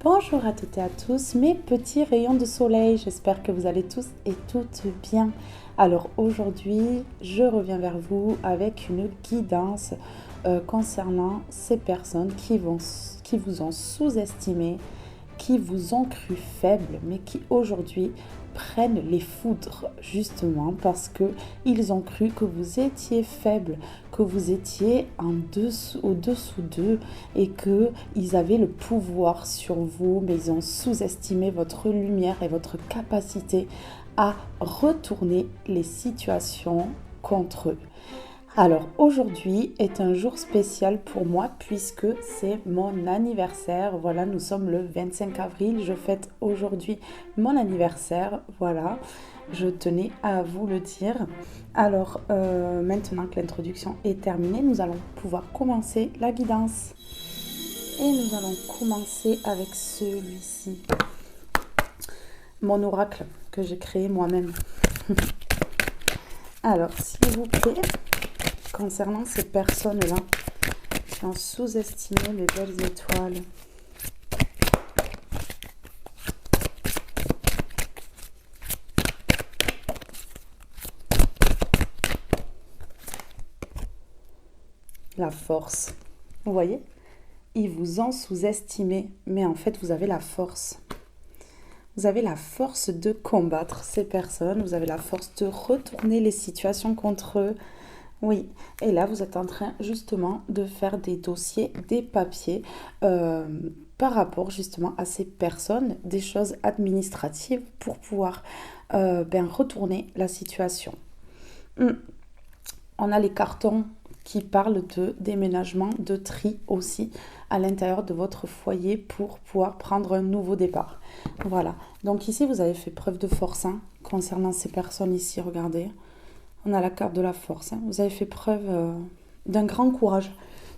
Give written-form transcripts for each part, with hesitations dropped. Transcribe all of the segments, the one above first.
Bonjour à toutes et à tous, mes petits rayons de soleil, j'espère que vous allez tous et toutes bien. Alors aujourd'hui, je reviens vers vous avec une guidance concernant ces personnes qui vous ont sous-estimé, qui vous ont cru faible, mais qui aujourd'hui prennent les foudres justement parce que ils ont cru que vous étiez faible, que vous étiez au-dessous d'eux et que ils avaient le pouvoir sur vous, mais ils ont sous-estimé votre lumière et votre capacité à retourner les situations contre eux. Alors aujourd'hui est un jour spécial pour moi puisque c'est mon anniversaire. Voilà, nous sommes le 25 avril. Je fête aujourd'hui mon anniversaire. Voilà, je tenais à vous le dire. Alors maintenant que l'introduction est terminée, nous allons pouvoir commencer la guidance. Et nous allons commencer avec celui-ci. Mon oracle que j'ai créé moi-même. Alors s'il vous plaît, concernant ces personnes-là qui ont sous-estimé les belles étoiles. La force. Vous voyez ? Ils vous ont sous-estimé, mais en fait, vous avez la force. Vous avez la force de combattre ces personnes. Vous avez la force de retourner les situations contre eux. Oui, et là vous êtes en train justement de faire des dossiers, des papiers par rapport justement à ces personnes, des choses administratives pour pouvoir retourner la situation. On a les cartons qui parlent de déménagement, de tri aussi à l'intérieur de votre foyer pour pouvoir prendre un nouveau départ. Voilà, donc ici vous avez fait preuve de force concernant ces personnes ici, regardez. On a la carte de la force. Vous avez fait preuve d'un grand courage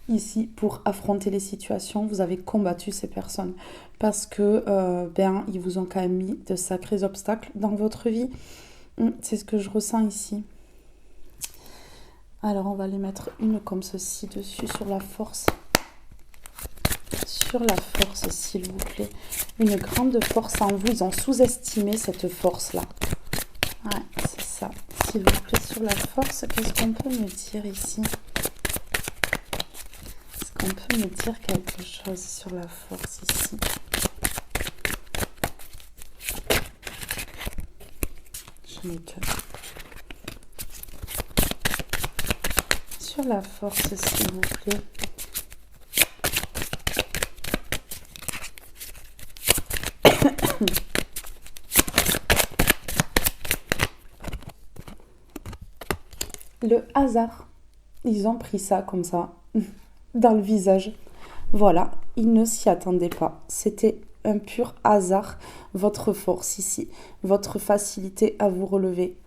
ici pour affronter les situations. Vous avez combattu ces personnes parce que ils vous ont quand même mis de sacrés obstacles dans votre vie. C'est ce que je ressens ici. Alors on va les mettre une comme ceci dessus sur la force. Sur la force, s'il vous plaît. Une grande force en vous. Ils ont sous-estimé cette force-là. Ouais, c'est ça. S'il vous plaît, sur la force, qu'est-ce qu'on peut me dire ici? Est-ce qu'on peut me dire quelque chose sur la force ici? Je n'ai que... Sur la force, s'il vous plaît. Le hasard, ils ont pris ça comme ça, dans le visage. Voilà, ils ne s'y attendaient pas. C'était un pur hasard, votre force ici, votre facilité à vous relever,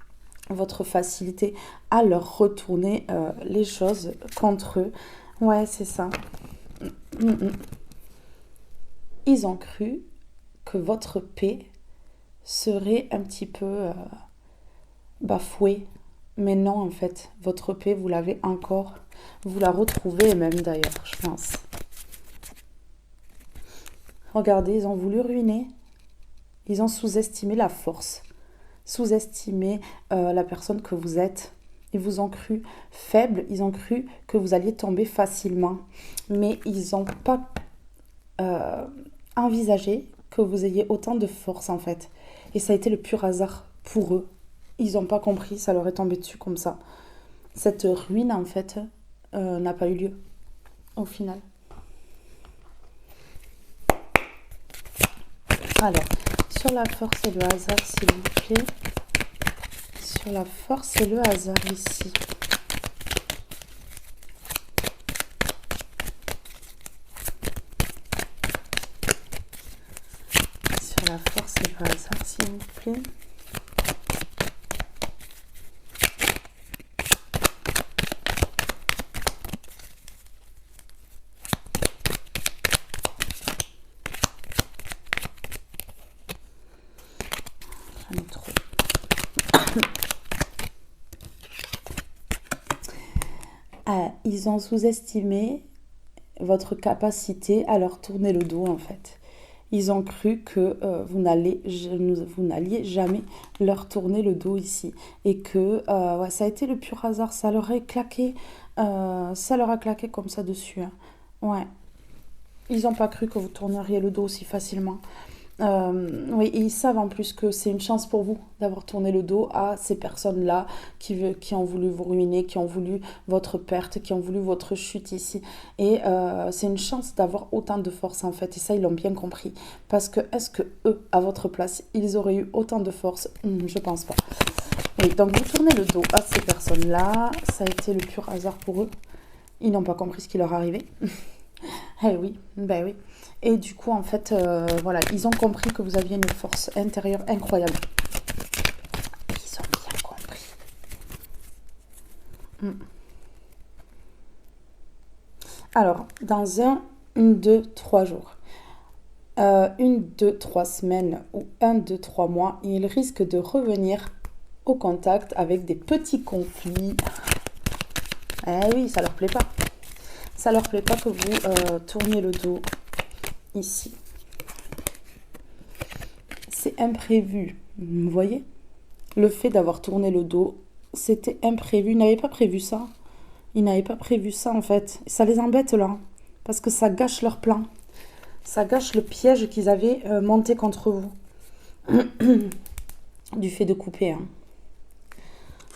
votre facilité à leur retourner les choses contre eux. Ouais, c'est ça. Ils ont cru que votre paix serait un petit peu bafouée. Mais non, en fait, votre paix, vous l'avez encore. Vous la retrouvez même d'ailleurs, je pense. Regardez, ils ont voulu ruiner. Ils ont sous-estimé la force. Sous-estimé la personne que vous êtes. Ils vous ont cru faible. Ils ont cru que vous alliez tomber facilement. Mais ils n'ont pas envisagé que vous ayez autant de force, en fait. Et ça a été le pur hasard pour eux. Ils n'ont pas compris, ça leur est tombé dessus comme ça. Cette ruine, en fait, n'a pas eu lieu, au final. Alors, sur la force et le hasard, s'il vous plaît. Sur la force et le hasard, ici. Sur la force et le hasard, s'il vous plaît. J'en ai trop. Ils ont sous-estimé votre capacité à leur tourner le dos, en fait. Ils ont cru que vous n'alliez jamais leur tourner le dos ici. Et que ouais, ça a été le pur hasard. Ça leur a claqué, ça leur a claqué comme ça dessus, hein. Ouais. Ils n'ont pas cru que vous tourneriez le dos aussi facilement. Oui, et ils savent en plus que c'est une chance pour vous d'avoir tourné le dos à ces personnes-là qui ont voulu vous ruiner, qui ont voulu votre perte, qui ont voulu votre chute ici. Et c'est une chance d'avoir autant de force en fait. Et ça, ils l'ont bien compris. Parce que est-ce que eux, à votre place, ils auraient eu autant de force? Je pense pas. Oui, donc vous tournez le dos à ces personnes-là. Ça a été le pur hasard pour eux. Ils n'ont pas compris ce qui leur arrivait. Eh oui, ben oui. Et du coup, en fait, voilà, ils ont compris que vous aviez une force intérieure incroyable. Ils ont bien compris. Alors, dans 2, 3 jours, 2, 3 semaines ou 2, 3 mois, ils risquent de revenir au contact avec des petits conflits. Eh oui, ça leur plaît pas. Ça leur plaît pas que vous tourniez le dos ici. C'est imprévu, vous voyez? Le fait d'avoir tourné le dos, c'était imprévu. Ils n'avaient pas prévu ça. Ils n'avaient pas prévu ça en fait. Ça les embête là, parce que ça gâche leur plan. Ça gâche le piège qu'ils avaient monté contre vous. Du fait de couper, hein.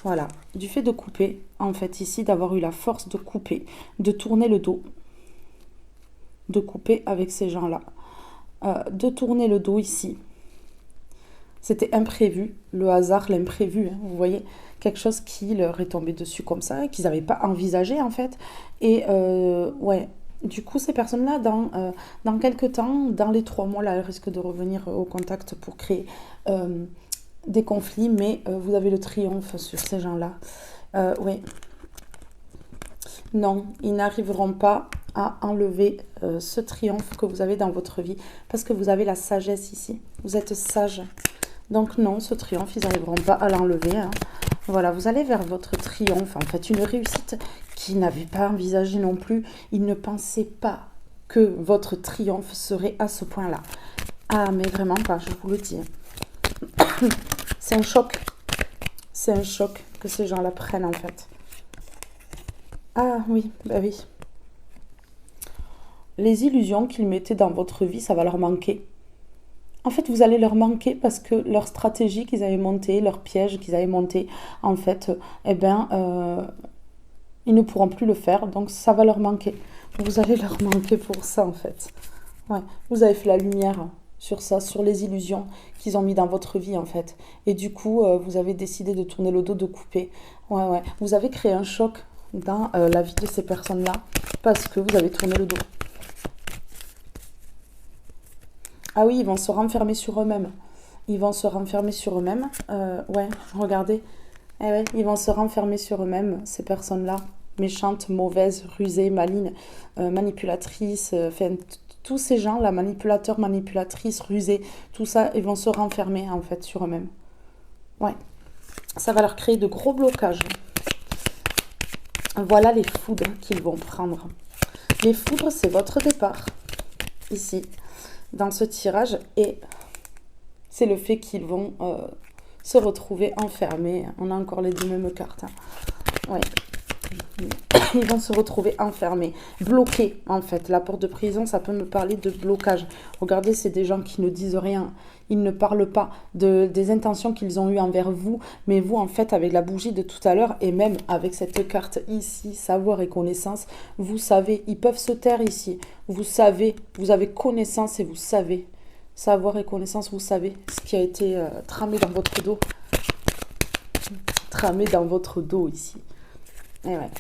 Voilà, du fait de couper, en fait, ici, d'avoir eu la force de couper, de tourner le dos, de couper avec ces gens-là, de tourner le dos ici. C'était imprévu, le hasard, l'imprévu, hein, vous voyez, quelque chose qui leur est tombé dessus comme ça, qu'ils n'avaient pas envisagé, en fait. Et, ouais, du coup, ces personnes-là, dans quelques temps, dans les 3 mois, là, elles risquent de revenir au contact pour créer des conflits, mais vous avez le triomphe sur ces gens-là. Oui. Non, ils n'arriveront pas à enlever ce triomphe que vous avez dans votre vie, parce que vous avez la sagesse ici. Vous êtes sage. Donc non, ce triomphe, ils n'arriveront pas à l'enlever, hein. Voilà, vous allez vers votre triomphe, en fait, une réussite qu'ils n'avaient pas envisagée non plus. Ils ne pensaient pas que votre triomphe serait à ce point-là. Ah, mais vraiment pas, je vous le dis. C'est un choc. C'est un choc que ces gens-là prennent, en fait. Ah oui, bah oui. Les illusions qu'ils mettaient dans votre vie, ça va leur manquer. En fait, vous allez leur manquer parce que leur stratégie qu'ils avaient montée, leur piège qu'ils avaient monté, en fait, eh ben, ils ne pourront plus le faire, donc ça va leur manquer. Vous allez leur manquer pour ça, en fait. Ouais, vous avez fait la lumière sur ça, sur les illusions qu'ils ont mis dans votre vie, en fait. Et du coup, vous avez décidé de tourner le dos, de couper. Ouais, ouais. Vous avez créé un choc dans la vie de ces personnes-là parce que vous avez tourné le dos. Ah oui, ils vont se renfermer sur eux-mêmes. Ils vont se renfermer sur eux-mêmes. Ouais, regardez. Eh ouais, ils vont se renfermer sur eux-mêmes, ces personnes-là. Méchantes, mauvaises, rusées, malines, manipulatrices. Enfin, tous ces gens-là, manipulateurs, manipulatrices, rusés, tout ça, ils vont se renfermer, en fait, sur eux-mêmes. Ouais. Ça va leur créer de gros blocages. Voilà les foudres qu'ils vont prendre. Les foudres, c'est votre départ. Ici, dans ce tirage, et c'est le fait qu'ils vont se retrouver enfermés. On a encore les 2 mêmes cartes, hein. Ouais. Ils vont se retrouver enfermés, bloqués en fait. La porte de prison, ça peut me parler de blocage. Regardez, c'est des gens qui ne disent rien. Ils ne parlent pas des intentions qu'ils ont eues envers vous. Mais vous, en fait, avec la bougie de tout à l'heure, et même avec cette carte ici, savoir et connaissance, vous savez, ils peuvent se taire ici. Vous savez, vous avez connaissance et vous savez. Savoir et connaissance, vous savez ce qui a été tramé dans votre dos. Tramé dans votre dos ici. Et ouais.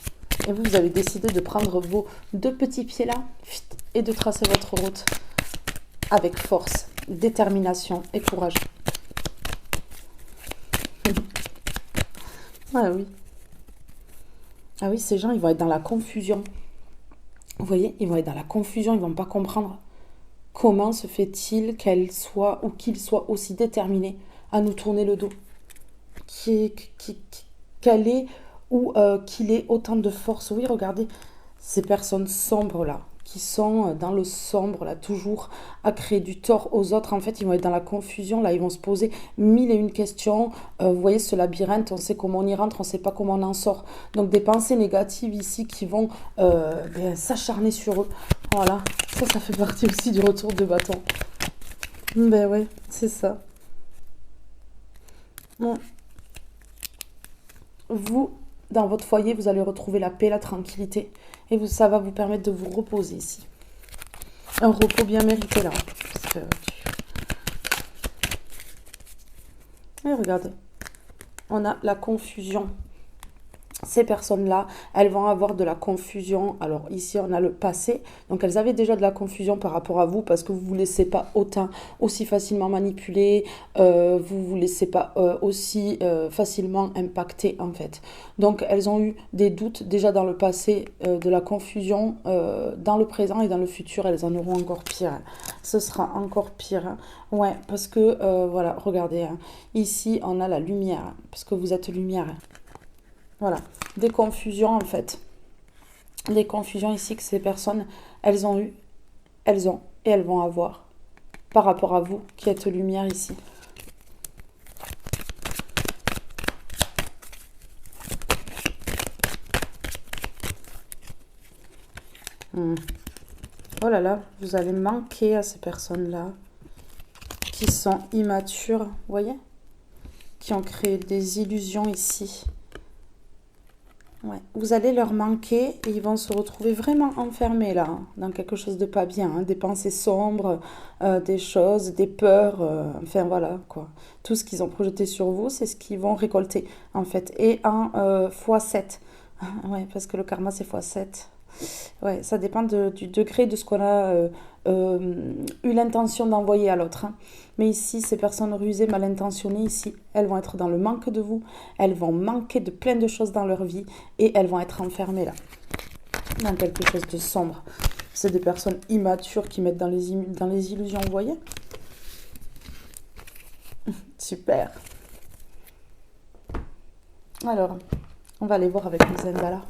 Et vous avez décidé de prendre vos 2 petits pieds là et de tracer votre route avec force, détermination et courage. Ah oui. Ah oui, ces gens, ils vont être dans la confusion. Vous voyez, ils vont être dans la confusion, ils vont pas comprendre. Comment se fait-il qu'elle soit ou qu'il soit aussi déterminé à nous tourner le dos? Qu'elle est ou qu'il ait autant de force. Oui, regardez, ces personnes sombres là, qui sont dans le sombre, là, toujours à créer du tort aux autres. En fait, ils vont être dans la confusion, là, ils vont se poser mille et une questions. Vous voyez, ce labyrinthe, on sait comment on y rentre, on ne sait pas comment on en sort. Donc, des pensées négatives ici qui vont s'acharner sur eux. Voilà, ça fait partie aussi du retour de bâton. Ben ouais, c'est ça. Bon, vous, dans votre foyer, vous allez retrouver la paix, la tranquillité. Et vous, ça va vous permettre de vous reposer ici. Un repos bien mérité là. Parce que... Et regardez, on a la confusion. Ces personnes-là, elles vont avoir de la confusion. Alors ici, on a le passé. Donc, elles avaient déjà de la confusion par rapport à vous parce que vous ne vous laissez pas aussi facilement manipuler. Vous ne vous laissez pas aussi facilement impacter, en fait. Donc, elles ont eu des doutes déjà dans le passé, de la confusion dans le présent et dans le futur. Elles en auront encore pire. Ce sera encore pire. Hein. Ouais, parce que, voilà, regardez. Hein. Ici, on a la lumière. Parce que vous êtes lumière. Voilà, des confusions en fait. Des confusions ici que ces personnes, elles ont eu, elles ont et elles vont avoir par rapport à vous qui êtes lumière ici. Oh là là, vous allez manquer à ces personnes-là qui sont immatures, vous voyez? Qui ont créé des illusions ici. Ouais. Vous allez leur manquer et ils vont se retrouver vraiment enfermés là, hein, dans quelque chose de pas bien, hein, des pensées sombres, des choses, des peurs, enfin voilà quoi. Tout ce qu'ils ont projeté sur vous, c'est ce qu'ils vont récolter en fait. Et en x7, ouais, parce que le karma c'est x7. Ouais, ça dépend du degré de ce qu'on a eu l'intention d'envoyer à l'autre. Hein. Mais ici, ces personnes rusées, mal intentionnées, ici, elles vont être dans le manque de vous. Elles vont manquer de plein de choses dans leur vie et elles vont être enfermées là, dans quelque chose de sombre. C'est des personnes immatures qui mettent dans les illusions, vous voyez? Super. Alors, on va aller voir avec les Zendala.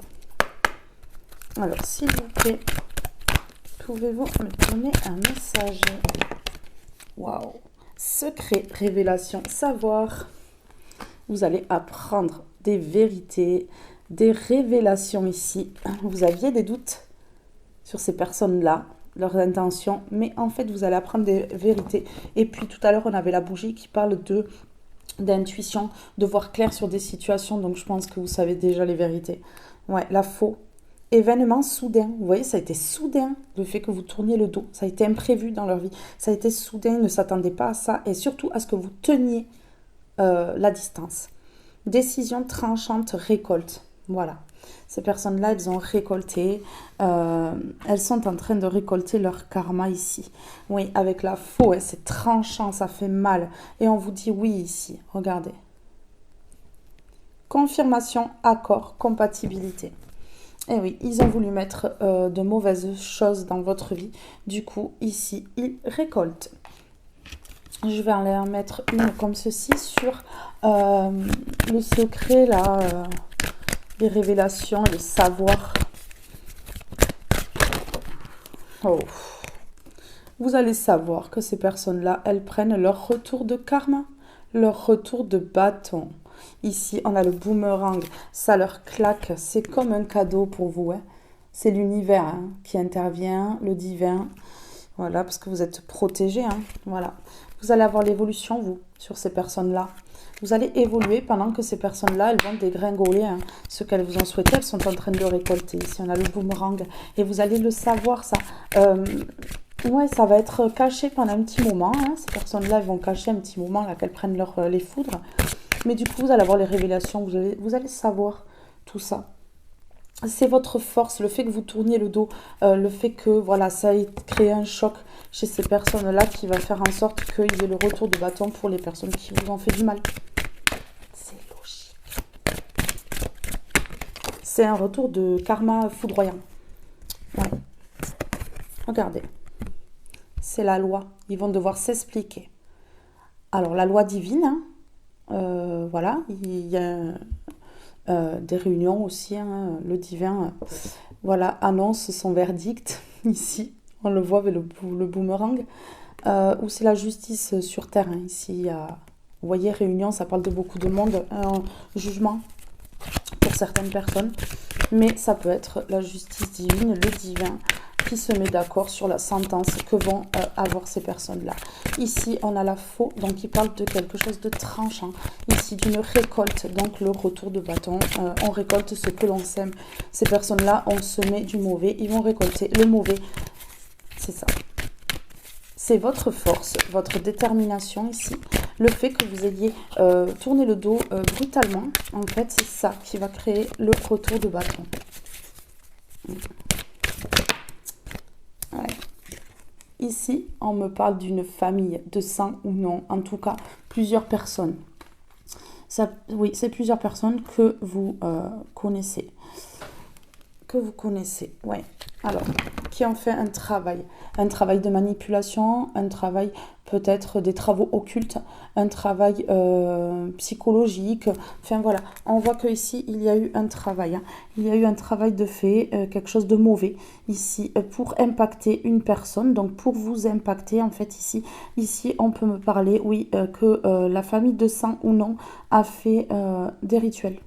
Alors, s'il vous plaît, pouvez-vous me donner un message? Waouh! Secret, révélation, savoir. Vous allez apprendre des vérités, des révélations ici. Vous aviez des doutes sur ces personnes-là, leurs intentions, mais en fait, vous allez apprendre des vérités. Et puis, tout à l'heure, on avait la bougie qui parle d'intuition, de voir clair sur des situations. Donc, je pense que vous savez déjà les vérités. Ouais, la faux. Événement soudain, vous voyez, ça a été soudain, le fait que vous tourniez le dos, ça a été imprévu dans leur vie, ça a été soudain, ils ne s'attendaient pas à ça, et surtout à ce que vous teniez la distance. Décision tranchante, récolte, voilà. Ces personnes-là, elles ont récolté, elles sont en train de récolter leur karma ici. Oui, avec la faux, hein, c'est tranchant, ça fait mal, et on vous dit oui ici, regardez. Confirmation, accord, compatibilité. Et oui, ils ont voulu mettre de mauvaises choses dans votre vie. Du coup, ici, ils récoltent. Je vais en mettre une comme ceci sur le secret, là, les révélations, les savoirs. Oh. Vous allez savoir que ces personnes-là, elles prennent leur retour de karma, leur retour de bâton. Ici, on a le boomerang, ça leur claque, c'est comme un cadeau pour vous. Hein. C'est l'univers hein, qui intervient, le divin. Voilà, parce que vous êtes protégés. Hein. Voilà. Vous allez avoir l'évolution, vous, sur ces personnes-là. Vous allez évoluer pendant que ces personnes-là, elles vont dégringoler. Hein. Ce qu'elles vous ont souhaité, elles sont en train de le récolter. Ici, on a le boomerang. Et vous allez le savoir, ça. Ouais, ça va être caché pendant un petit moment. Hein. Ces personnes-là, elles vont cacher un petit moment, là, qu'elles prennent les foudres. Mais du coup, vous allez avoir les révélations, vous allez savoir tout ça. C'est votre force, le fait que vous tourniez le dos, le fait que voilà, ça ait créé un choc chez ces personnes-là qui va faire en sorte qu'il y ait le retour de bâton pour les personnes qui vous ont fait du mal. C'est logique. C'est un retour de karma foudroyant. Ouais. Regardez. C'est la loi. Ils vont devoir s'expliquer. Alors, la loi divine, hein, voilà, il y a des réunions aussi, hein, le divin voilà, annonce son verdict ici, on le voit avec le boomerang, ou c'est la justice sur terre, hein. Ici, il y a, vous voyez, réunion, ça parle de beaucoup de monde, un jugement pour certaines personnes, mais ça peut être la justice divine, le divin, qui se met d'accord sur la sentence que vont avoir ces personnes-là. Ici, on a la faux, donc il parle de quelque chose de tranchant. Ici, d'une récolte, donc le retour de bâton. On récolte ce que l'on sème. Ces personnes-là, on semé du mauvais, ils vont récolter le mauvais. C'est ça. C'est votre force, votre détermination ici. Le fait que vous ayez tourné le dos brutalement, en fait, c'est ça qui va créer le retour de bâton. Ouais. Ici, on me parle d'une famille de sang ou non, en tout cas, plusieurs personnes. Ça, oui, c'est plusieurs personnes que vous connaissez. Ouais. Alors, qui ont fait un travail de manipulation, un travail peut-être des travaux occultes, un travail psychologique. Enfin voilà, on voit que ici il y a eu un travail, hein. Il y a eu un travail de fait, quelque chose de mauvais ici pour impacter une personne, donc pour vous impacter en fait ici on peut me parler, oui, que la famille de sang ou non a fait des rituels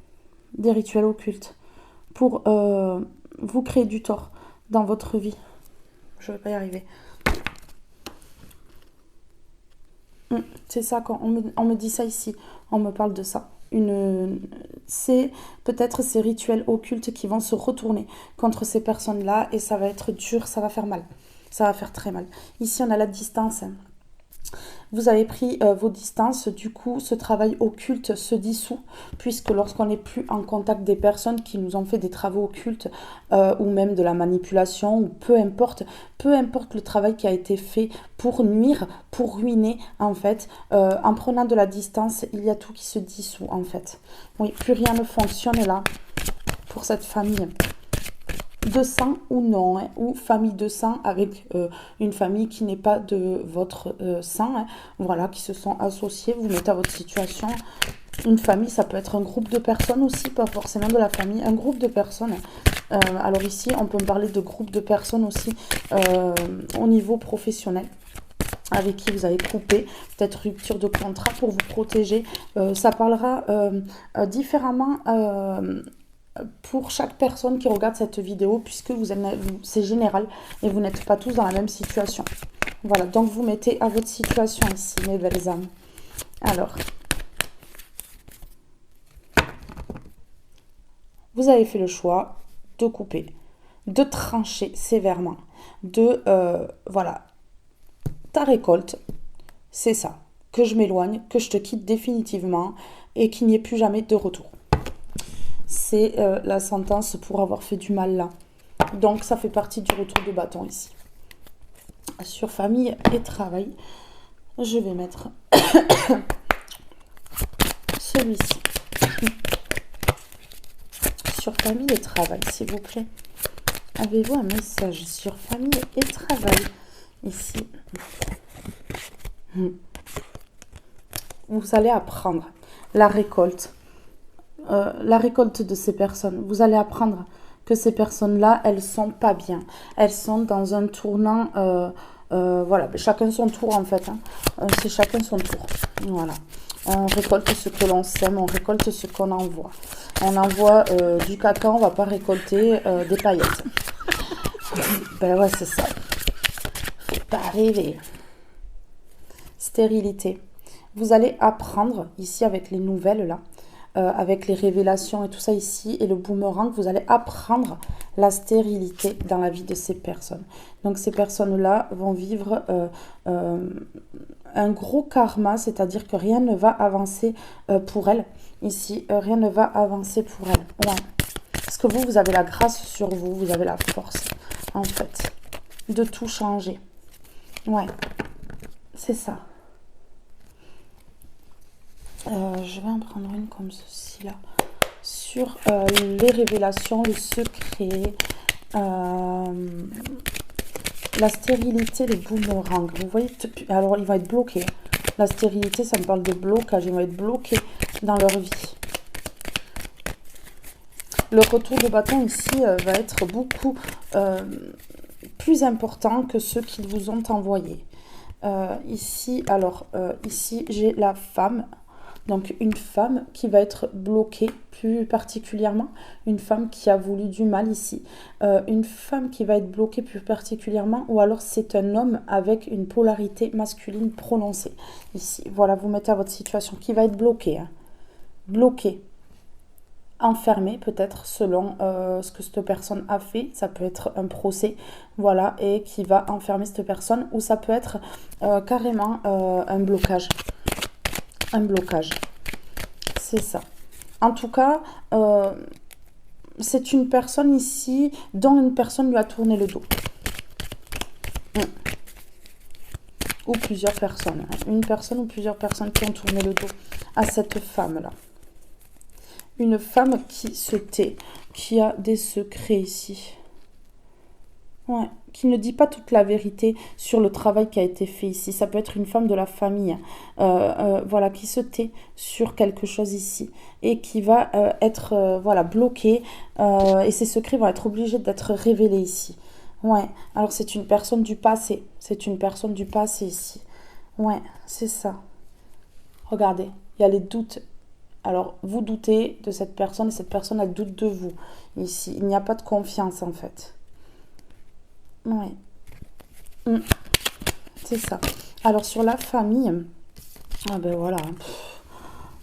occultes pour vous créer du tort dans votre vie. Je ne vais pas y arriver. C'est ça, quand on me dit ça ici, on me parle de ça. C'est peut-être ces rituels occultes qui vont se retourner contre ces personnes-là et ça va être dur, ça va faire mal. Ça va faire très mal. Ici, on a la distance, hein. Vous avez pris vos distances, du coup ce travail occulte se dissout, puisque lorsqu'on n'est plus en contact des personnes qui nous ont fait des travaux occultes, ou même de la manipulation, ou peu importe le travail qui a été fait pour nuire, pour ruiner, en fait, en prenant de la distance, il y a tout qui se dissout, en fait. Oui, plus rien ne fonctionne là, pour cette famille. De sang ou non, hein, ou famille de sang avec une famille qui n'est pas de votre sang, hein, voilà, qui se sont associés, vous mettez à votre situation. Une famille, ça peut être un groupe de personnes aussi, pas forcément de la famille, un groupe de personnes. Alors ici, on peut me parler de groupe de personnes aussi au niveau professionnel, avec qui vous avez coupé, peut-être rupture de contrat pour vous protéger. Ça parlera différemment pour chaque personne qui regarde cette vidéo, puisque c'est général et vous n'êtes pas tous dans la même situation. Voilà, donc vous mettez à votre situation ici, mes belles âmes. Alors, vous avez fait le choix de couper, de trancher sévèrement, voilà, ta récolte, c'est ça, que je m'éloigne, que je te quitte définitivement et qu'il n'y ait plus jamais de retour. C'est la sentence pour avoir fait du mal là. Donc ça fait partie du retour de bâton ici. Sur famille et travail, je vais mettre celui-ci. Sur famille et travail, s'il vous plaît. Avez-vous un message sur famille et travail ici? Vous allez apprendre la récolte. La récolte de ces personnes. Vous allez apprendre que ces personnes-là, elles sont pas bien. Elles sont dans un tournant, voilà, chacun son tour en fait, hein. C'est chacun son tour. Voilà. On récolte ce que l'on sème, on récolte ce qu'on envoie. On envoie du caca, on va pas récolter des paillettes. Ben ouais, c'est ça. Faut pas rêver. Stérilité. Vous allez apprendre ici avec les nouvelles là. Avec les révélations et tout ça ici, et le boomerang, vous allez apprendre la stérilité dans la vie de ces personnes. Donc ces personnes-là vont vivre un gros karma, c'est-à-dire que rien ne va avancer pour elles. Ici, rien ne va avancer pour elles. Ouais. Parce que vous avez la grâce sur vous, vous avez la force, en fait, de tout changer. Ouais, c'est ça. Je vais en prendre une comme ceci là, sur les révélations, le secret, la stérilité, les boomerangs. Vous voyez, alors ils vont être bloqués. La stérilité, ça me parle de blocage, ils vont être bloqués dans leur vie. Le retour de bâton ici va être beaucoup plus importants que ceux qu'ils vous ont envoyés. Ici, ici, j'ai la femme. Donc, une femme qui va être bloquée, plus particulièrement. Une femme qui a voulu du mal ici. Une femme qui va être bloquée plus particulièrement. Ou alors, c'est un homme avec une polarité masculine prononcée. Ici, voilà, vous mettez à votre situation. Qui va être bloqué. Hein. Bloqué. Enfermé peut-être selon ce que cette personne a fait. Ça peut être un procès, voilà, et qui va enfermer cette personne. Ou ça peut être carrément un blocage. Un blocage. C'est ça. En tout cas, c'est une personne ici dont une personne lui a tourné le dos. Ou plusieurs personnes. Une personne ou plusieurs personnes qui ont tourné le dos à cette femme-là. Une femme qui se tait, qui a des secrets ici. Ouais, qui ne dit pas toute la vérité sur le travail qui a été fait ici. Ça peut être une femme de la famille, voilà, qui se tait sur quelque chose ici et qui va être voilà, bloquée et ses secrets vont être obligés d'être révélés ici. Ouais, alors c'est une personne du passé. C'est une personne du passé ici. Ouais, c'est ça. Regardez, il y a les doutes. Alors, vous doutez de cette personne et cette personne, elle doute de vous. Ici, il n'y a pas de confiance, en fait. Oui. C'est ça. Alors, sur la famille, ah ben voilà.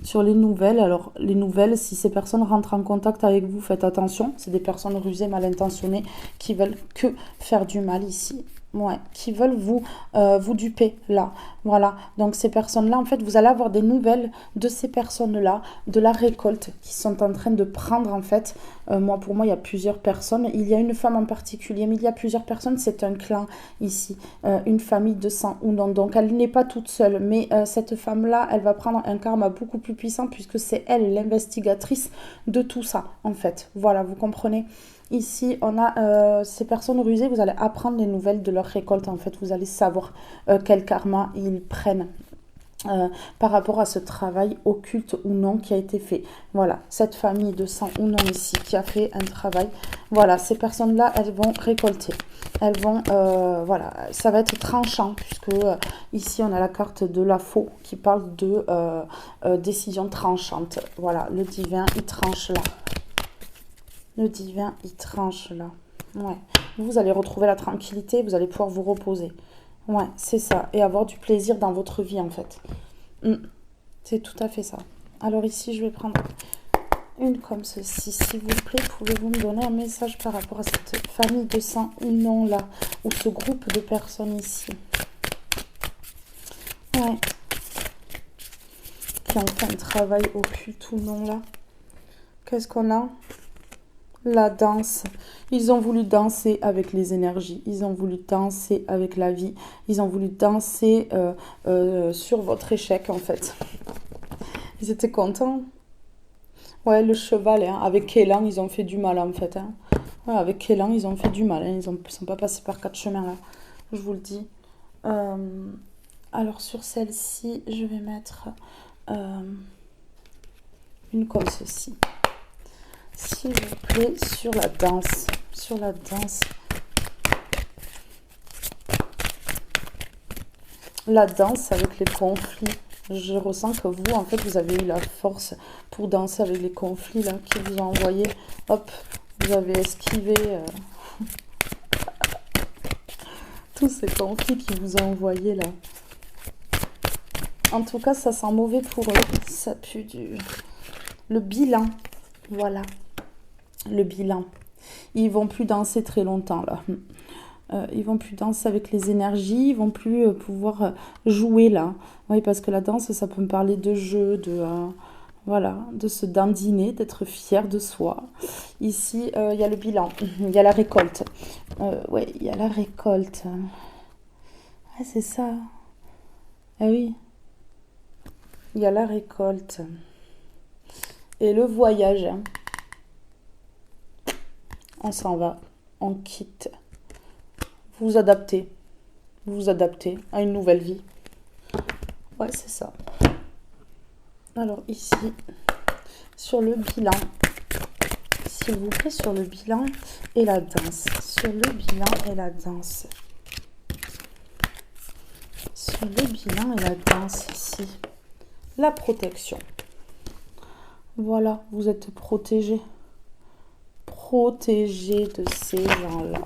Sur les nouvelles, alors, les nouvelles, si ces personnes rentrent en contact avec vous, faites attention. C'est des personnes rusées, mal intentionnées, qui veulent que faire du mal ici. Ouais, qui veulent vous duper, là. Voilà, donc ces personnes-là, en fait, vous allez avoir des nouvelles de ces personnes-là, de la récolte qui sont en train de prendre, en fait. Pour moi, il y a plusieurs personnes. Il y a une femme en particulier, mais il y a plusieurs personnes. C'est un clan ici, une famille de sang ou non. Donc, elle n'est pas toute seule, mais cette femme-là, elle va prendre un karma beaucoup plus puissant puisque c'est elle, l'investigatrice de tout ça, en fait. Voilà, vous comprenez ? Ici, on a ces personnes rusées, vous allez apprendre les nouvelles de leur récolte. En fait, vous allez savoir quel karma ils prennent par rapport à ce travail occulte ou non qui a été fait. Voilà, cette famille de sang ou non ici qui a fait un travail. Voilà, ces personnes-là, elles vont récolter. Elles vont, voilà, ça va être tranchant puisque ici, on a la carte de la faux qui parle de décision tranchante. Voilà, le divin, il tranche là. Le divin, il tranche là. Ouais. Vous allez retrouver la tranquillité, vous allez pouvoir vous reposer. Ouais, c'est ça. Et avoir du plaisir dans votre vie, en fait. C'est tout à fait ça. Alors ici, je vais prendre une comme ceci. S'il vous plaît, pouvez-vous me donner un message par rapport à cette famille de sang ou non là, ou ce groupe de personnes ici. Ouais. Qui ont fait un travail occulte ou non là. Qu'est-ce qu'on a ? La danse. Ils ont voulu danser avec les énergies. Ils ont voulu danser avec la vie. Ils ont voulu danser sur votre échec, en fait. Ils étaient contents. Ouais, le cheval, hein. Avec Kélan, ils ont fait du mal, en fait. Hein. Ouais, avec Kélan, ils ont fait du mal. Hein. Ils ne sont pas passés par 4 chemins, là. Je vous le dis. Alors, sur celle-ci, je vais mettre une comme ceci. S'il vous plaît, sur la danse. Sur la danse. La danse avec les conflits. Je ressens que vous, en fait, vous avez eu la force pour danser avec les conflits là qui vous ont envoyé. Hop, vous avez esquivé tous ces conflits qui vous ont envoyé là. En tout cas, ça sent mauvais pour eux. Ça pue du... Le bilan. Voilà. Le bilan. Ils vont plus danser très longtemps là. Ils vont plus danser avec les énergies, ils vont plus pouvoir jouer là. Oui, parce que la danse, ça peut me parler de jeu, de voilà, de se dandiner, d'être fier de soi. Ici, il y a le bilan, il y a la récolte. Oui, il y a la récolte. Ah, c'est ça. Ah oui. Il y a la récolte. Et le voyage. Hein. On s'en va, on quitte. Vous adaptez à une nouvelle vie. Ouais, c'est ça. Alors ici, sur le bilan, s'il vous plaît, sur le bilan et la danse. Sur le bilan et la danse. Sur le bilan et la danse ici. La protection. Voilà, vous êtes protégé. Protégé de ces gens-là.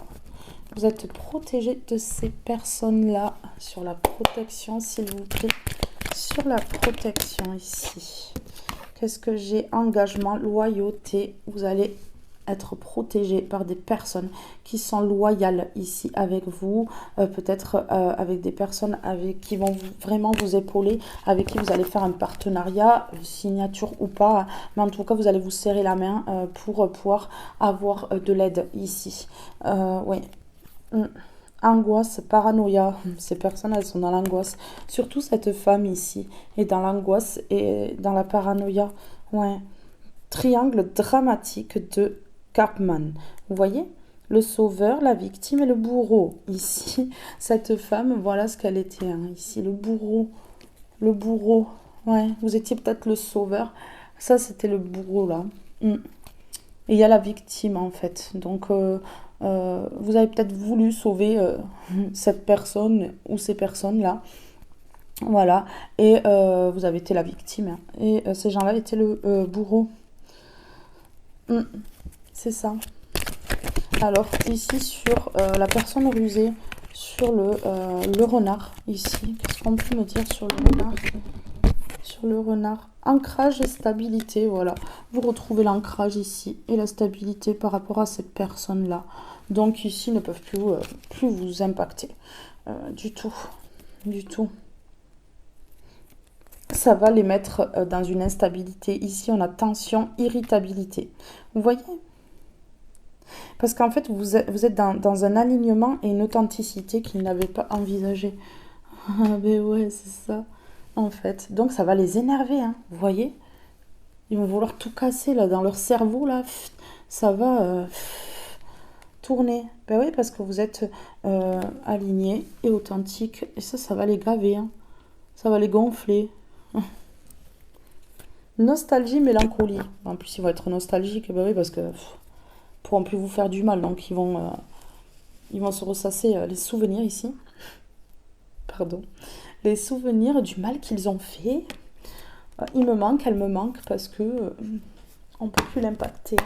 Vous êtes protégé de ces personnes-là. Sur la protection, s'il vous plaît. Sur la protection ici. Qu'est-ce que j'ai? Engagement, loyauté. Vous allez être protégé par des personnes qui sont loyales ici avec vous. Peut-être avec des personnes qui vont vraiment vous épauler, avec qui vous allez faire un partenariat, signature ou pas. Mais en tout cas, vous allez vous serrer la main pour pouvoir avoir de l'aide ici. Oui. Angoisse, paranoïa, ces personnes elles sont dans l'angoisse, surtout cette femme ici est dans l'angoisse et dans la paranoïa. Ouais. Triangle dramatique de Karpman, vous voyez, le sauveur, la victime et le bourreau. Ici, cette femme, voilà ce qu'elle était, hein. Ici, le bourreau, ouais, vous étiez peut-être le sauveur, ça c'était le bourreau là. Et il y a la victime en fait, donc vous avez peut-être voulu sauver cette personne ou ces personnes-là. Voilà. Et vous avez été la victime. Hein. Et ces gens-là étaient le bourreau. C'est ça. Alors, ici, sur la personne rusée, sur le renard, ici. Qu'est-ce qu'on peut me dire sur le renard? Sur le renard. Ancrage et stabilité, voilà. Vous retrouvez l'ancrage ici et la stabilité par rapport à cette personne-là. Donc ici, ils ne peuvent plus vous impacter. Du tout. Du tout. Ça va les mettre dans une instabilité. Ici, on a tension, irritabilité. Vous voyez? Parce qu'en fait, vous êtes dans un alignement et une authenticité qu'ils n'avaient pas envisagé. Ah ben ouais, c'est ça. En fait. Donc ça va les énerver, hein, vous voyez? Ils vont vouloir tout casser là dans leur cerveau là. Ça va tourner. Ben oui, parce que vous êtes aligné et authentique. Et ça va les gaver. Hein. Ça va les gonfler. Nostalgie, mélancolie. En plus, ils vont être nostalgiques. Ben oui, parce que pourront plus vous faire du mal. Donc ils vont se ressasser les souvenirs ici. Pardon. Les souvenirs du mal qu'ils ont fait. Il me manque, elle me manque parce que on ne peut plus l'impacter.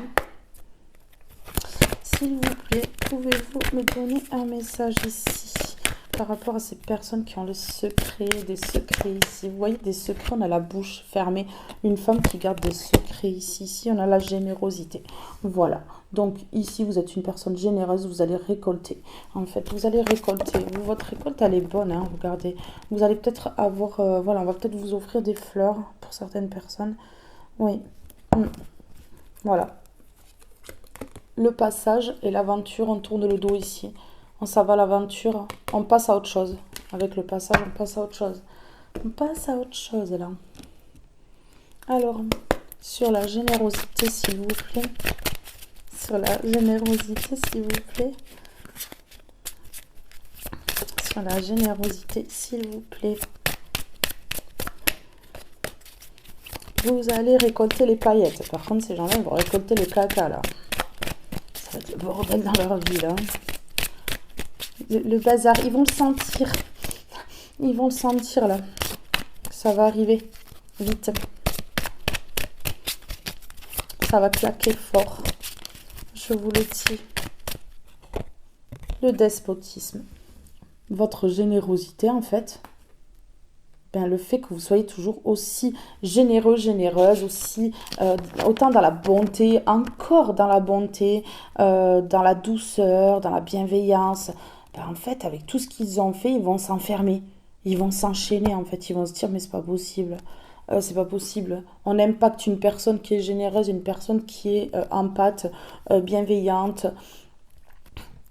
S'il vous plaît, pouvez-vous me donner un message ici par rapport à ces personnes qui ont le secret, des secrets ici. Vous voyez, des secrets, on a la bouche fermée. Une femme qui garde des secrets ici. Ici, on a la générosité. Voilà. Donc, ici, vous êtes une personne généreuse, vous allez récolter. En fait, vous allez récolter. Votre récolte, elle est bonne, hein, regardez. Vous allez peut-être avoir... voilà, on va peut-être vous offrir des fleurs pour certaines personnes. Oui. Voilà. Le passage et l'aventure, on tourne le dos ici. On s'en va l'aventure, on passe à autre chose. Avec le passage, on passe à autre chose. On passe à autre chose, là. Alors, sur la générosité, s'il vous plaît. Sur la générosité, s'il vous plaît. Sur la générosité, s'il vous plaît. Vous allez récolter les paillettes. Par contre, ces gens-là, ils vont récolter les caca, là. Ça va être le bordel dans leur vie, là. Le bazar, ils vont le sentir. Ils vont le sentir, là. Ça va arriver. Vite. Ça va claquer fort. Je vous le dis. Le despotisme. Votre générosité, en fait. Ben, le fait que vous soyez toujours aussi généreux, généreuse, aussi autant dans la bonté, encore dans la bonté, dans la douceur, dans la bienveillance. Ben, en fait, avec tout ce qu'ils ont fait, ils vont s'enfermer. Ils vont s'enchaîner, en fait. Ils vont se dire, mais c'est pas possible. C'est pas possible. On impacte une personne qui est généreuse, une personne qui est empathe, bienveillante.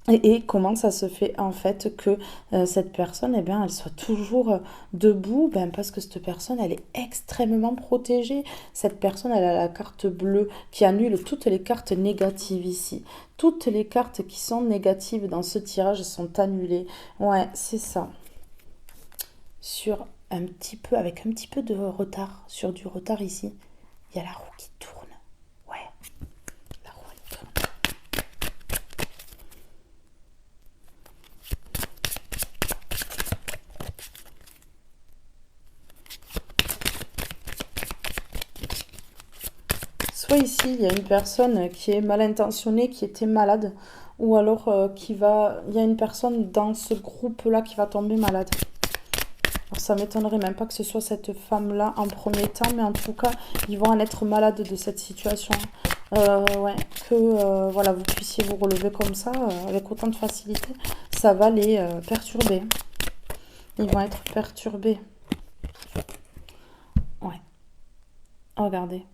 Et comment ça se fait en fait que cette personne, eh bien, elle soit toujours debout, ben, parce que cette personne, elle est extrêmement protégée. Cette personne, elle a la carte bleue qui annule toutes les cartes négatives ici. Toutes les cartes qui sont négatives dans ce tirage sont annulées. Ouais, c'est ça. Avec un petit peu de retard, sur du retard ici, il y a la roue qui tourne. Ouais, la roue elle Soit ici, il y a une personne qui est mal intentionnée, qui était malade, ou alors il y a une personne dans ce groupe-là qui va tomber malade. Alors ça m'étonnerait même pas que ce soit cette femme-là en premier temps, mais en tout cas, ils vont en être malades de cette situation. Ouais, que voilà, vous puissiez vous relever comme ça, avec autant de facilité, ça va les perturber. Ils vont être perturbés. Ouais, regardez.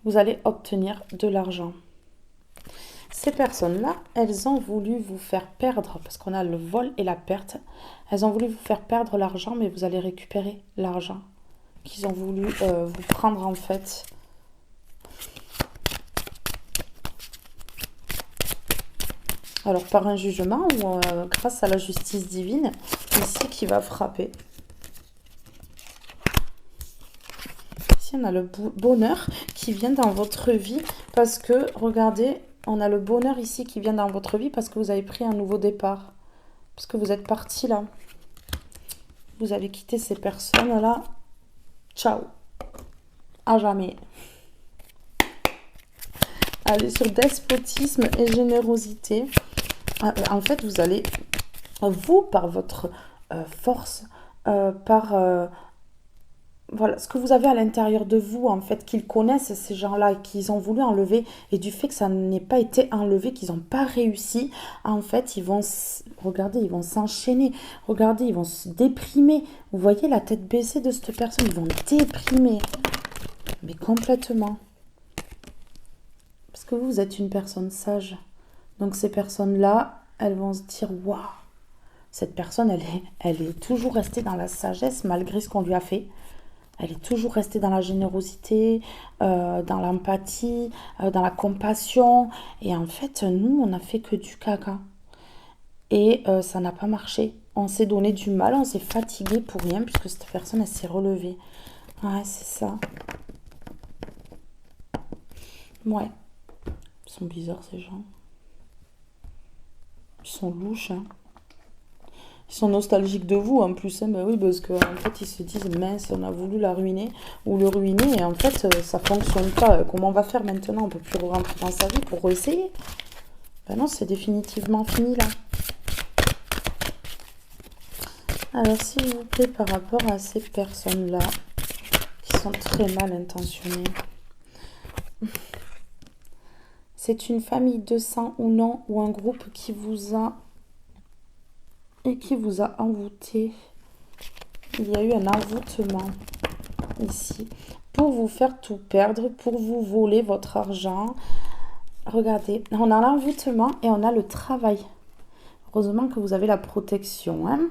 Vous allez obtenir de l'argent. Ces personnes-là, elles ont voulu vous faire perdre, parce qu'on a le vol et la perte. Elles ont voulu vous faire perdre l'argent, mais vous allez récupérer l'argent qu'ils ont voulu vous prendre en fait. Alors par un jugement ou grâce à la justice divine, ici qui va frapper. Ici on a le bonheur qui vient dans votre vie parce que, regardez, on a le bonheur ici qui vient dans votre vie parce que vous avez pris un nouveau départ. Parce que vous êtes parti là. Vous avez quitté ces personnes-là. Ciao. À jamais. Allez, sur despotisme et générosité. En fait, vous allez, vous, par votre force, par voilà, ce que vous avez à l'intérieur de vous, en fait, qu'ils connaissent, ces gens-là, et qu'ils ont voulu enlever, et du fait que ça n'ait pas été enlevé, qu'ils n'ont pas réussi, en fait, ils vont, regardez, ils vont s'enchaîner, regardez, ils vont se déprimer. Vous voyez la tête baissée de cette personne, ils vont déprimer, mais complètement. Parce que vous êtes une personne sage. Donc ces personnes-là, elles vont se dire, waouh, cette personne, elle est toujours restée dans la sagesse malgré ce qu'on lui a fait. Elle est toujours restée dans la générosité, dans l'empathie, dans la compassion. Et en fait, nous, on n'a fait que du caca. Et ça n'a pas marché. On s'est donné du mal, on s'est fatigué pour rien, puisque cette personne, elle s'est relevée. Ouais, c'est ça. Ouais. Ils sont bizarres, ces gens. Ils sont louches, hein. Ils sont nostalgiques de vous en plus, hein. Ben oui, parce qu'en fait ils se disent mince, on a voulu la ruiner ou le ruiner et en fait ça fonctionne pas. Comment on va faire maintenant? On peut plus rentrer dans sa vie pour essayer. Ben non, c'est définitivement fini là. Alors s'il vous plaît, par rapport à ces personnes-là qui sont très mal intentionnées, c'est une famille de sang ou non, ou un groupe qui vous a envoûté. Il y a eu un envoûtement ici pour vous faire tout perdre, pour vous voler votre argent. Regardez, on a l'envoûtement et on a le travail. Heureusement que vous avez la protection, hein,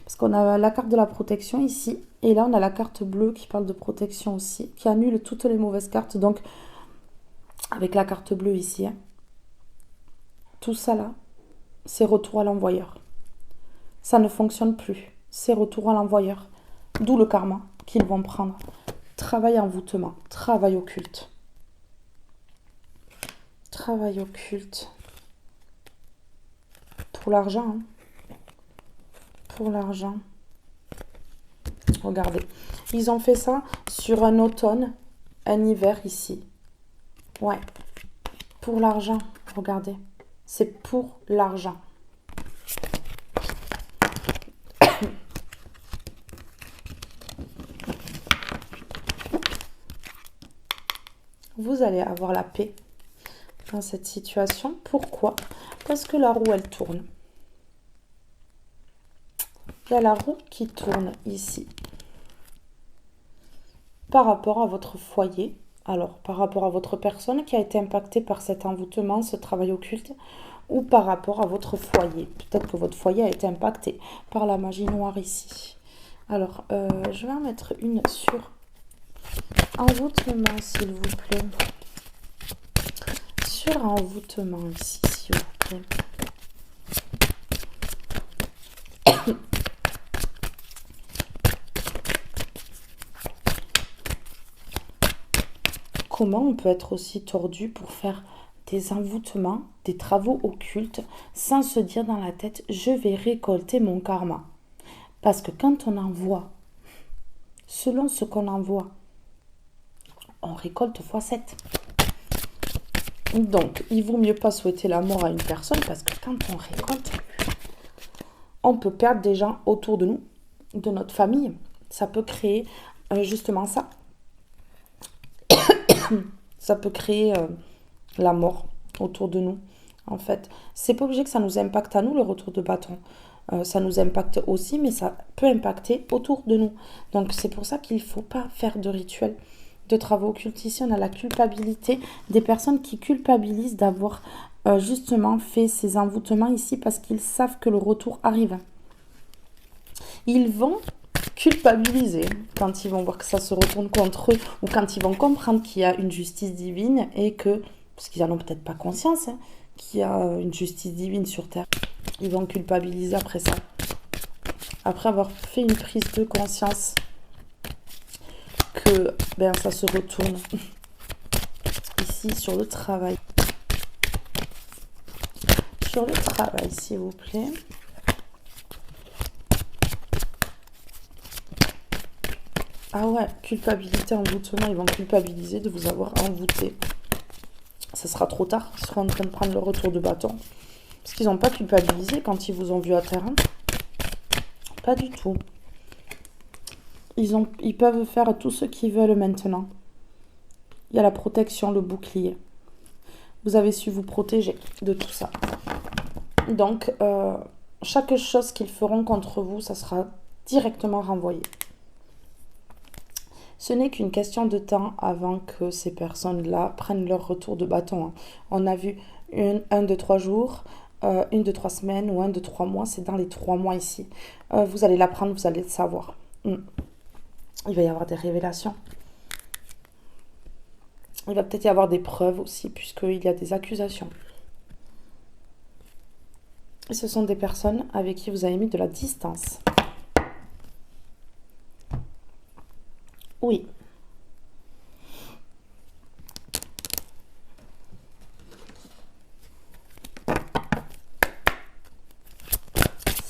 parce qu'on a la carte de la protection ici et là on a la carte bleue qui parle de protection aussi, qui annule toutes les mauvaises cartes. Donc avec la carte bleue ici, hein, tout ça là, c'est retour à l'envoyeur. Ça ne fonctionne plus. C'est retour à l'envoyeur. D'où le karma qu'ils vont prendre. Travail envoûtement. Travail occulte. Travail occulte. Pour l'argent. Hein. Pour l'argent. Regardez. Ils ont fait ça sur un automne, un hiver ici. Ouais. Pour l'argent. Regardez. C'est pour l'argent. Vous allez avoir la paix dans cette situation. Pourquoi? Parce que la roue, elle tourne. Il y a la roue qui tourne ici. Par rapport à votre foyer, alors par rapport à votre personne qui a été impactée par cet envoûtement, ce travail occulte, ou par rapport à votre foyer. Peut-être que votre foyer a été impacté par la magie noire ici. Alors, je vais en mettre une sur envoûtement, s'il vous plaît. Sur envoûtement ici, s'il vous plaît. Comment on peut être aussi tordu pour faire des envoûtements, des travaux occultes, sans se dire dans la tête, je vais récolter mon karma. Parce que quand on envoie, selon ce qu'on envoie, on récolte x7. Donc, il vaut mieux pas souhaiter la mort à une personne parce que quand on récolte, on peut perdre des gens autour de nous, de notre famille. Ça peut créer justement ça. Ça peut créer la mort autour de nous. En fait, c'est pas obligé que ça nous impacte à nous, le retour de bâton. Ça nous impacte aussi, mais ça peut impacter autour de nous. Donc, c'est pour ça qu'il ne faut pas faire de rituel de travaux occultes. Ici, on a la culpabilité des personnes qui culpabilisent d'avoir justement fait ces envoûtements ici parce qu'ils savent que le retour arrive. Ils vont culpabiliser quand ils vont voir que ça se retourne contre eux ou quand ils vont comprendre qu'il y a une justice divine et que, parce qu'ils n'en ont peut-être pas conscience, hein, qu'il y a une justice divine sur Terre. Ils vont culpabiliser après ça. Après avoir fait une prise de conscience que ça se retourne. Ici, sur le travail. Sur le travail, s'il vous plaît. Ah ouais, culpabilité, envoûtement. Ils vont culpabiliser de vous avoir envoûté. Ça sera trop tard. Ils seront en train de prendre le retour de bâton. Parce qu'ils n'ont pas culpabilisé quand ils vous ont vu à terre. Hein. Pas du tout. Ils peuvent faire tout ce qu'ils veulent maintenant. Il y a la protection, le bouclier. Vous avez su vous protéger de tout ça. Donc, chaque chose qu'ils feront contre vous, ça sera directement renvoyé. Ce n'est qu'une question de temps avant que ces personnes-là prennent leur retour de bâton. Hein. On a vu un de 3 jours, une de 3 semaines ou un de 3 mois. C'est dans les 3 mois ici. Vous allez l'apprendre, vous allez le savoir. Il va y avoir des révélations. Il va peut-être y avoir des preuves aussi, puisqu'il y a des accusations. Et ce sont des personnes avec qui vous avez mis de la distance. Oui.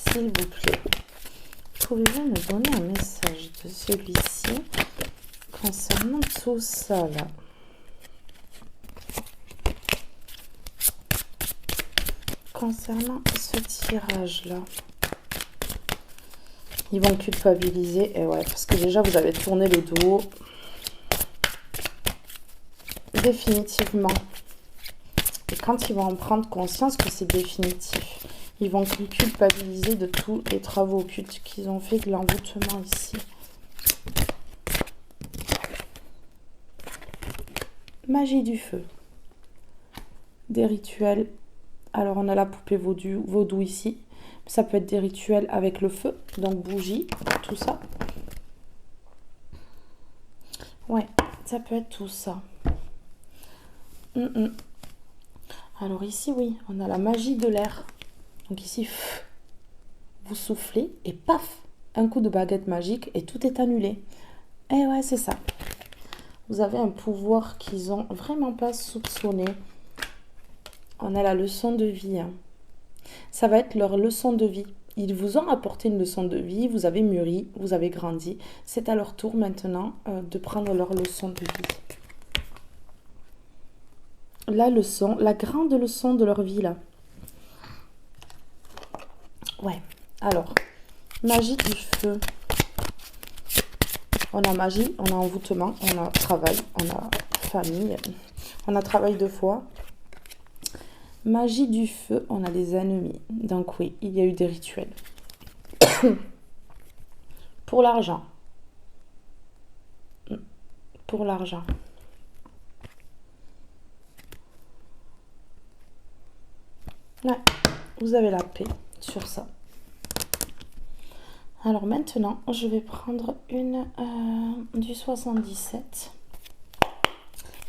S'il vous plaît, pouvez-vous me donner un message de celui-ci concernant tout ça là? Concernant ce tirage-là, ils vont culpabiliser. Et ouais, parce que déjà, vous avez tourné le dos. Définitivement. Et quand ils vont en prendre conscience que c'est définitif, ils vont culpabiliser de tous les travaux occultes qu'ils ont fait, de l'envoûtement ici. Magie du feu. Des rituels. Alors, on a la poupée vaudou ici. Ça peut être des rituels avec le feu, donc bougies, tout ça. Ouais, ça peut être tout ça. Alors ici, oui, on a la magie de l'air. Donc ici, vous soufflez et paf, un coup de baguette magique et tout est annulé. Et ouais, c'est ça. Vous avez un pouvoir qu'ils n'ont vraiment pas soupçonné. On a la leçon de vie. Hein. Ça va être leur leçon de vie. Ils vous ont apporté une leçon de vie, vous avez mûri, vous avez grandi. C'est à leur tour maintenant de prendre leur leçon de vie. La leçon, la grande leçon de leur vie là. Ouais, alors, magie du feu. On a magie, on a envoûtement, on a travail, on a famille, on a travail 2 fois. Magie du feu, on a les ennemis. Donc oui, il y a eu des rituels. Pour l'argent. Pour l'argent. Ouais, vous avez la paix sur ça. Alors maintenant, je vais prendre une du 77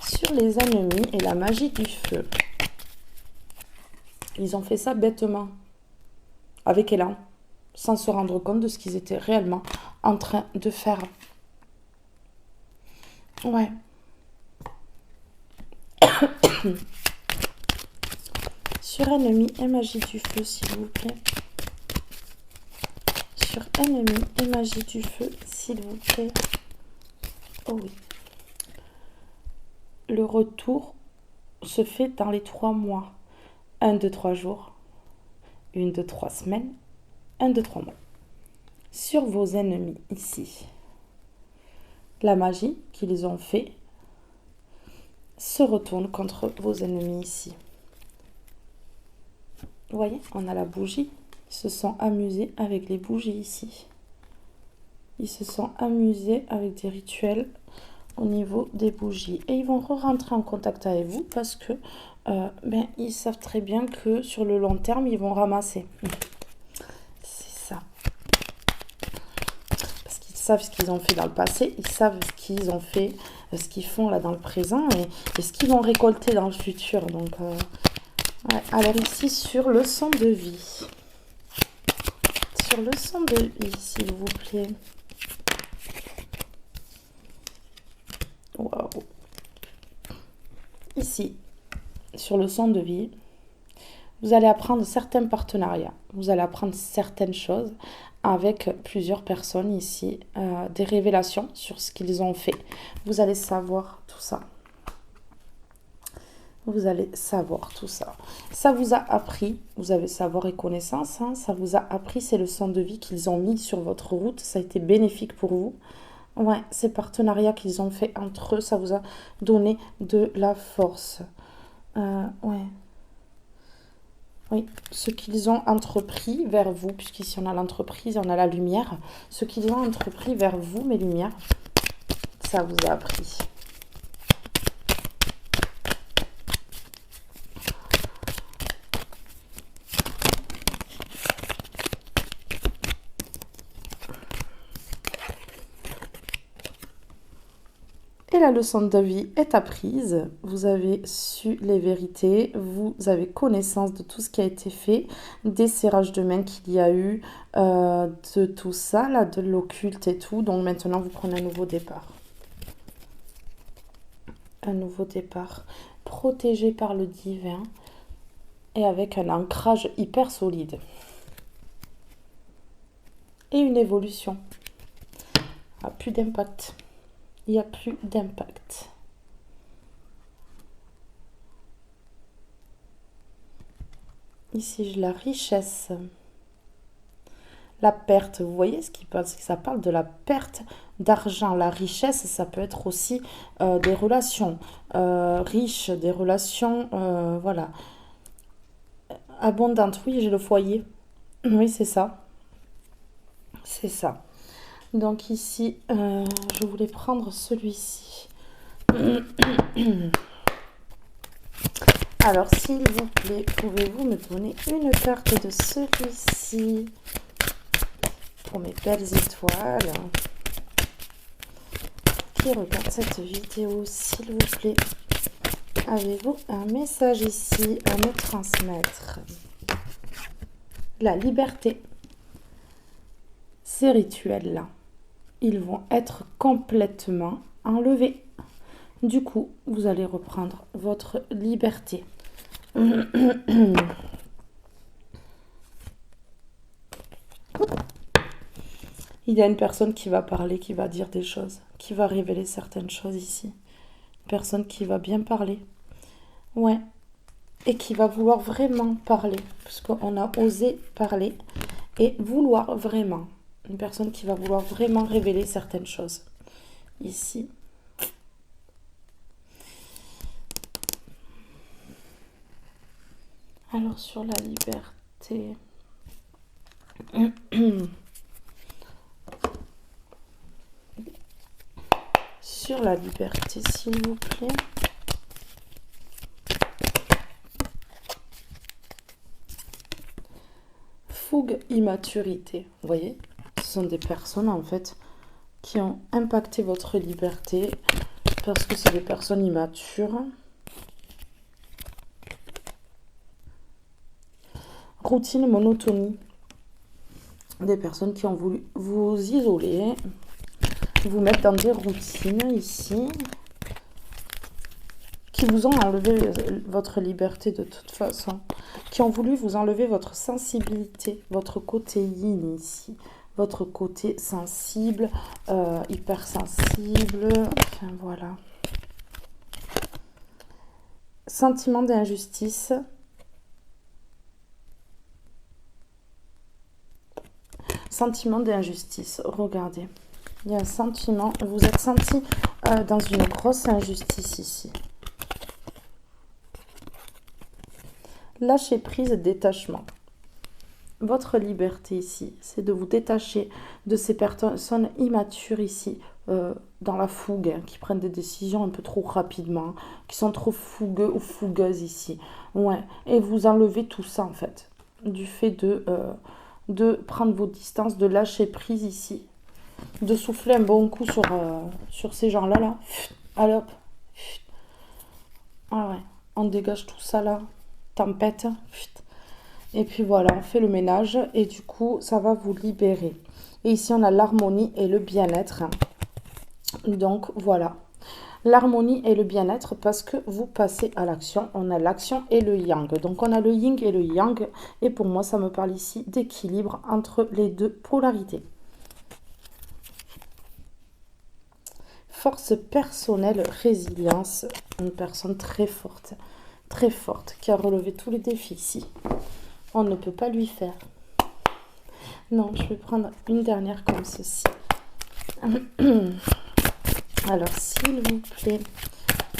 sur les ennemis et la magie du feu. Ils ont fait ça bêtement, avec élan, sans se rendre compte de ce qu'ils étaient réellement en train de faire. Ouais. Sur ennemi et magie du feu, s'il vous plaît. Sur ennemi et magie du feu, s'il vous plaît. Oh oui. le retour se fait dans les 3 mois. 1, 2, 3 jours, 1, 2, 3 semaines, 1, 2, 3 mois. Sur vos ennemis ici, la magie qu'ils ont fait se retourne contre vos ennemis ici. Vous voyez, on a la bougie. Ils se sont amusés avec les bougies ici. Ils se sont amusés avec des rituels au niveau des bougies. Et ils vont re-rentrer en contact avec vous parce que ils savent très bien que sur le long terme, ils vont ramasser. C'est ça. Parce qu'ils savent ce qu'ils ont fait dans le passé. Ils savent ce qu'ils ont fait, ce qu'ils font là dans le présent et ce qu'ils vont récolter dans le futur. Donc, ouais. Alors ici, sur leçon de vie. Sur leçon de vie, s'il vous plaît. Wow. Ici, sur leçon de vie, vous allez apprendre certains partenariats. Vous allez apprendre certaines choses avec plusieurs personnes ici. Des révélations sur ce qu'ils ont fait. Vous allez savoir tout ça. Vous allez savoir tout ça. Ça vous a appris, vous avez savoir et connaissance, hein, ça vous a appris ces leçons de vie qu'ils ont mis sur votre route. Ça a été bénéfique pour vous. Ouais, ces partenariats qu'ils ont fait entre eux, ça vous a donné de la force. Ouais. Oui, ce qu'ils ont entrepris vers vous, puisqu'ici on a l'entreprise, on a la lumière. Ce qu'ils ont entrepris vers vous, mes lumières, ça vous a appris. Et la leçon de vie est apprise, vous avez su les vérités, vous avez connaissance de tout ce qui a été fait, des serrages de main qu'il y a eu, de tout ça, là, de l'occulte et tout. Donc maintenant, vous prenez un nouveau départ. Un nouveau départ, protégé par le divin et avec un ancrage hyper solide. Et une évolution. Ah, plus d'impact. Il n'y a plus d'impact. Ici, j'ai la richesse. La perte, vous voyez ce qui parle, c'est que ça parle de la perte d'argent. La richesse, ça peut être aussi des relations riches, des relations, voilà, abondantes. Oui, j'ai le foyer. Oui, c'est ça. C'est ça. Donc ici, je voulais prendre celui-ci. Alors, s'il vous plaît, pouvez-vous me donner une carte de celui-ci pour mes belles étoiles qui regardent cette vidéo, s'il vous plaît. Avez-vous un message ici à me transmettre? La liberté. Ces rituels-là, ils vont être complètement enlevés. Du coup, vous allez reprendre votre liberté. Il y a une personne qui va parler, qui va dire des choses, qui va révéler certaines choses ici. Une personne qui va bien parler. Ouais. Et qui va vouloir vraiment parler. Parce qu'on a osé parler et vouloir vraiment. Une personne qui va vouloir vraiment révéler certaines choses. Ici. Alors, sur la liberté. Sur la liberté, s'il vous plaît. Fougue, immaturité. Vous voyez? Ce sont des personnes, en fait, qui ont impacté votre liberté parce que c'est des personnes immatures. Routine, monotonie. Des personnes qui ont voulu vous isoler, vous mettre dans des routines ici, qui vous ont enlevé votre liberté de toute façon, qui ont voulu vous enlever votre sensibilité, votre côté yin ici, votre côté sensible, hypersensible, enfin voilà. Sentiment d'injustice. Sentiment d'injustice. Regardez. Il y a un sentiment. Vous êtes senti dans une grosse injustice ici. Lâcher prise et détachement. Votre liberté ici, c'est de vous détacher de ces personnes immatures ici, dans la fougue, hein, qui prennent des décisions un peu trop rapidement, qui sont trop fougueux ou fougueuses ici. Ouais, et vous enlevez tout ça en fait, du fait de prendre vos distances, de lâcher prise ici, de souffler un bon coup sur ces gens-là, là. Allez hop. Ah ouais, on dégage tout ça là, tempête. Et puis voilà, on fait le ménage et du coup, ça va vous libérer. Et ici, on a l'harmonie et le bien-être. Donc voilà, l'harmonie et le bien-être parce que vous passez à l'action. On a l'action et le yang. Donc on a le yin et le yang. Et pour moi, ça me parle ici d'équilibre entre les deux polarités. Force personnelle, résilience. Une personne très forte, qui a relevé tous les défis ici. On ne peut pas lui faire. Non, je vais prendre une dernière comme ceci. Alors, s'il vous plaît,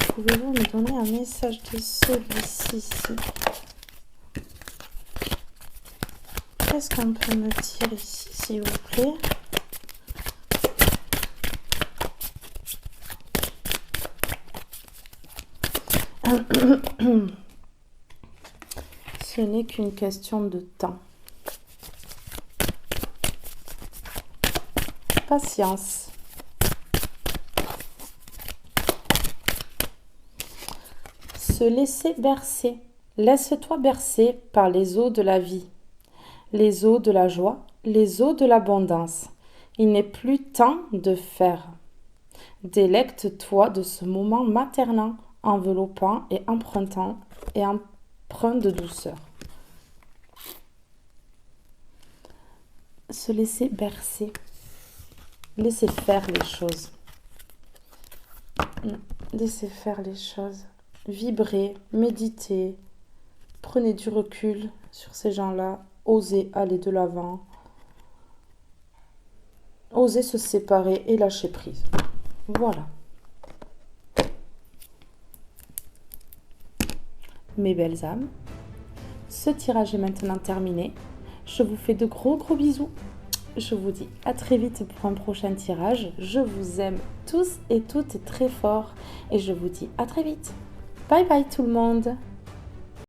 pouvez-vous me donner un message de celui-ci? Qu'est-ce qu'on peut me dire ici, s'il vous plaît? Ce n'est qu'une question de temps. Patience. Se laisser bercer. Laisse-toi bercer par les eaux de la vie, les eaux de la joie, les eaux de l'abondance. Il n'est plus temps de faire. Délecte-toi de ce moment maternant, enveloppant et empruntant et empreint de douceur. Se laisser bercer. Laissez faire les choses. Laissez faire les choses. Vibrez, méditez. Prenez du recul sur ces gens-là. Osez aller de l'avant. Osez se séparer et lâcher prise. Voilà. Mes belles âmes, ce tirage est maintenant terminé. Je vous fais de gros bisous. Je vous dis à très vite pour un prochain tirage. Je vous aime tous et toutes très fort. Et je vous dis à très vite. Bye bye tout le monde.